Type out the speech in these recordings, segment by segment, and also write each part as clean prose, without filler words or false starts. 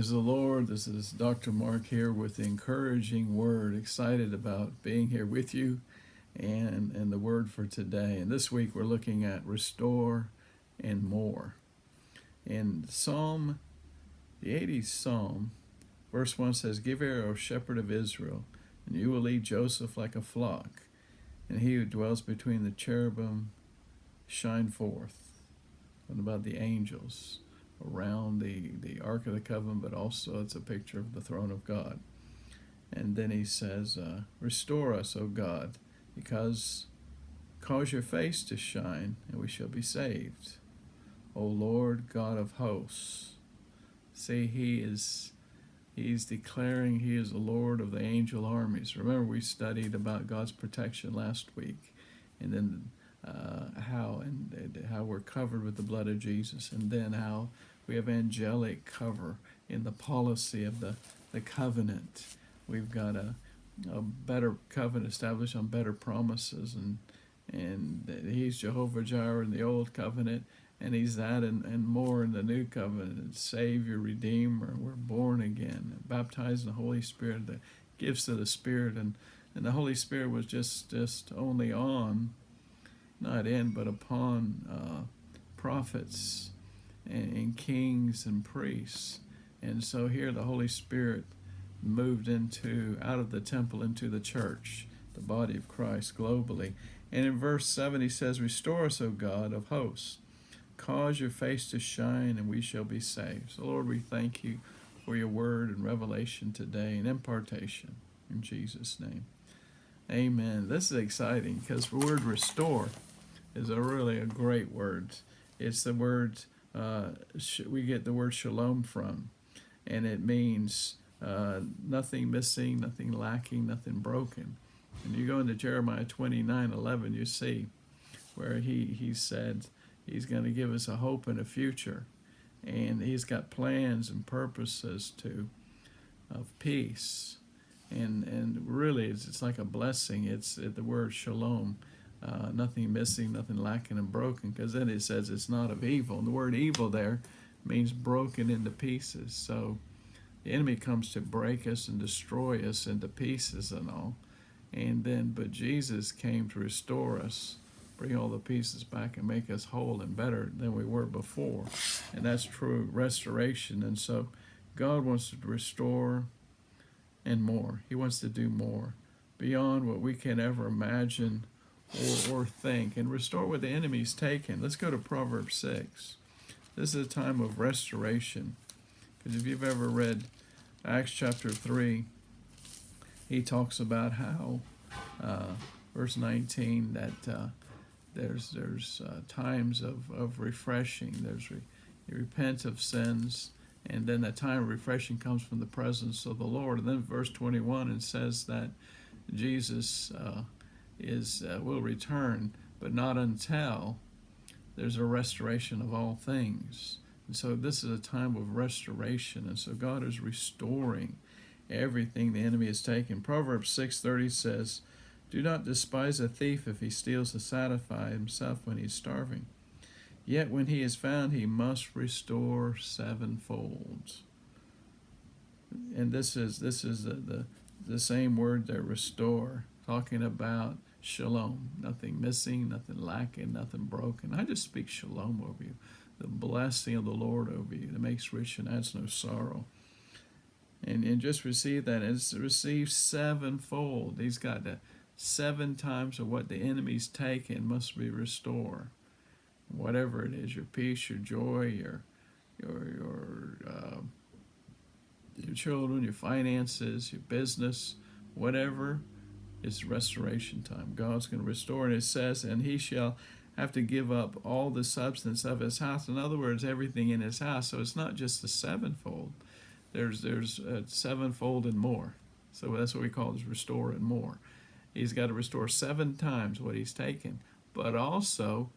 Praise the Lord. This is Dr. Mark here with the encouraging word. Excited about being here with you and the word for today. And this week we're looking at restore and more. In Psalm, the 80th Psalm, verse 1 says, "Give ear, O shepherd of Israel, and you will lead Joseph like a flock, and he who dwells between the cherubim shine forth." And about the angels around the Ark of the Covenant, but also it's a picture of the throne of God. And then he says, "Restore us, O God, because cause your face to shine, and we shall be saved. O Lord God of hosts." See, he's declaring he is the Lord of the angel armies. Remember, we studied about God's protection last week, and then how we're covered with the blood of Jesus, and then how we have angelic cover in the policy of the covenant. We've got a better covenant established on better promises, and he's Jehovah Jireh in the old covenant, and he's that and more in the new covenant. Savior, Redeemer, we're born again, baptized in the Holy Spirit, the gifts of the Spirit, and the Holy Spirit was just only on, not in, but upon prophets and kings and priests. And so here the Holy Spirit moved out of the temple into the church, the body of Christ globally. And in verse 7 he says, "Restore us, O God of hosts. Cause your face to shine, and we shall be saved." So Lord, we thank you for your word and revelation today and impartation. In Jesus' name, amen. This is exciting because the word restore is really a great word. It's the word we get the word shalom from, and it means nothing missing, nothing lacking, nothing broken. And you go into Jeremiah 29:11, you see where he said he's going to give us a hope and a future, and he's got plans and purposes of peace, and really it's like a blessing. It's the word shalom. Nothing missing, nothing lacking and broken, because then it says it's not of evil. And the word evil there means broken into pieces. So the enemy comes to break us and destroy us into pieces and all. But Jesus came to restore us, bring all the pieces back and make us whole and better than we were before. And that's true restoration. And so God wants to restore and more. He wants to do more beyond what we can ever imagine or think, and restore what the enemy's taken. Let's go to Proverbs 6. This is a time of restoration, because if you've ever read Acts chapter 3, he talks about how verse 19, that there's times of refreshing. You repent of sins, and then that time of refreshing comes from the presence of the Lord. And then verse 21, it says that Jesus will return, but not until there's a restoration of all things. And so this is a time of restoration, and so God is restoring everything the enemy has taken. Proverbs 6:30 says, "Do not despise a thief if he steals to satisfy himself when he's starving. Yet when he is found, he must restore sevenfold." And this is the same word there, restore, talking about shalom, nothing missing, nothing lacking, nothing broken. I just speak shalom over you, the blessing of the Lord over you that makes rich and adds no sorrow. And just receive that. It's received sevenfold. He's got 7 times of what the enemy's taken must be restored. Whatever it is, your peace, your joy, your children, your finances, your business, whatever. It's restoration time. God's going to restore. And it says, and he shall have to give up all the substance of his house. In other words, everything in his house. So it's not just the sevenfold. There's sevenfold and more. So that's what we call is restore and more. He's got to restore 7 times what he's taken. But also,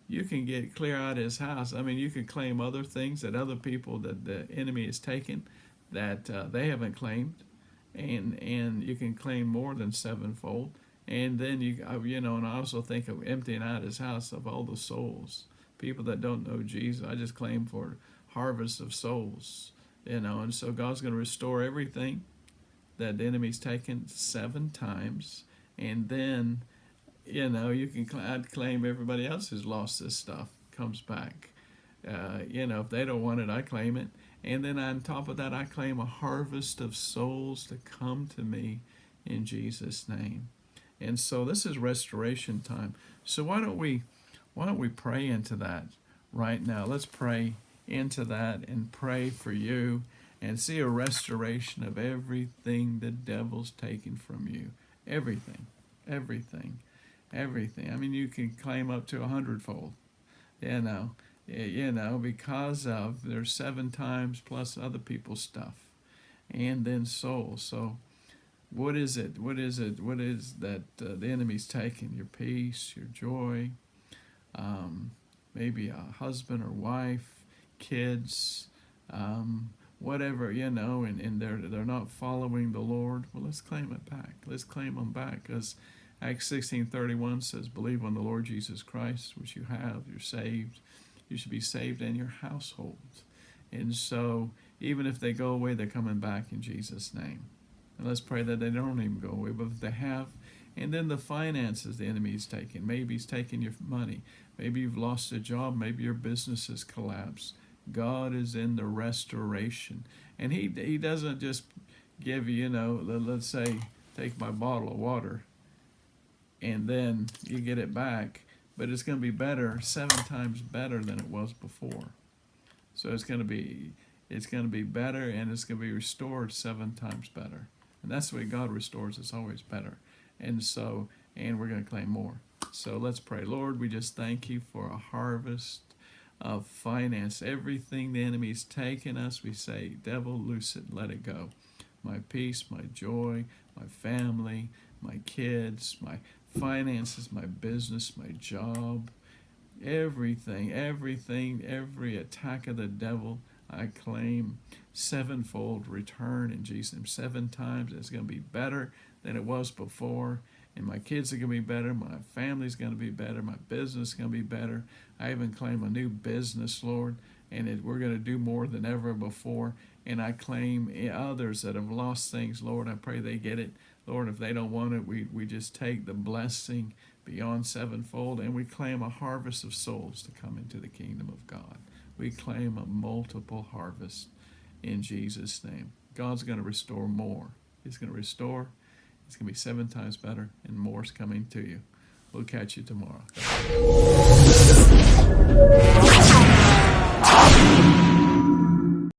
you can clear out his house. I mean, you can claim other things that other people that the enemy has taken that they haven't claimed. And you can claim more than sevenfold, and then and I also think of emptying out his house of all the souls, people that don't know Jesus. I just claim for harvest of souls And so God's going to restore everything that the enemy's taken 7 times, and then, you can I'd claim everybody else who's lost this stuff comes back. If they don't want it, I claim it. And then on top of that, I claim a harvest of souls to come to me in Jesus' name. And so this is restoration time. So why don't we pray into that right now? Let's pray into that and pray for you and see a restoration of everything the devil's taken from you. Everything. I mean, you can claim up to 100-fold. Because of there's 7 times plus other people's stuff, and then souls. So what is it? What is that the enemy's taking? Your peace, your joy, maybe a husband or wife, kids, whatever, and they're not following the Lord. Well, let's claim it back. Let's claim them back, because Acts 16:31 says, "Believe on the Lord Jesus Christ, which you have. You're saved. You should be saved in your household." And so, even if they go away, they're coming back in Jesus' name. And let's pray that they don't even go away, but if they have. And then the finances the enemy is taking. Maybe he's taking your money. Maybe you've lost a job. Maybe your business has collapsed. God is in the restoration. And he doesn't just give you, let's say, take my bottle of water, and then you get it back. But it's going to be better, 7 times better than it was before. So it's going to be better, and it's going to be restored 7 times better. And that's the way God restores. It's always better. And we're going to claim more. So let's pray. Lord, we just thank you for a harvest of finance. Everything the enemy's taken us, we say, devil, loose it, let it go. My peace, my joy, my family, my kids, my finances, my business, my job, everything, every attack of the devil, I claim 7-fold return in Jesus' name. 7 times. It's going to be better than it was before. And my kids are going to be better. My family's going to be better. My business is going to be better. I even claim a new business, Lord, and we're going to do more than ever before. And I claim others that have lost things, Lord, I pray they get it. Lord, if they don't want it, we just take the blessing beyond 7-fold, and we claim a harvest of souls to come into the kingdom of God. We claim a multiple harvest in Jesus' name. God's going to restore more. He's going to restore. It's going to be 7 times better, and more's coming to you. We'll catch you tomorrow.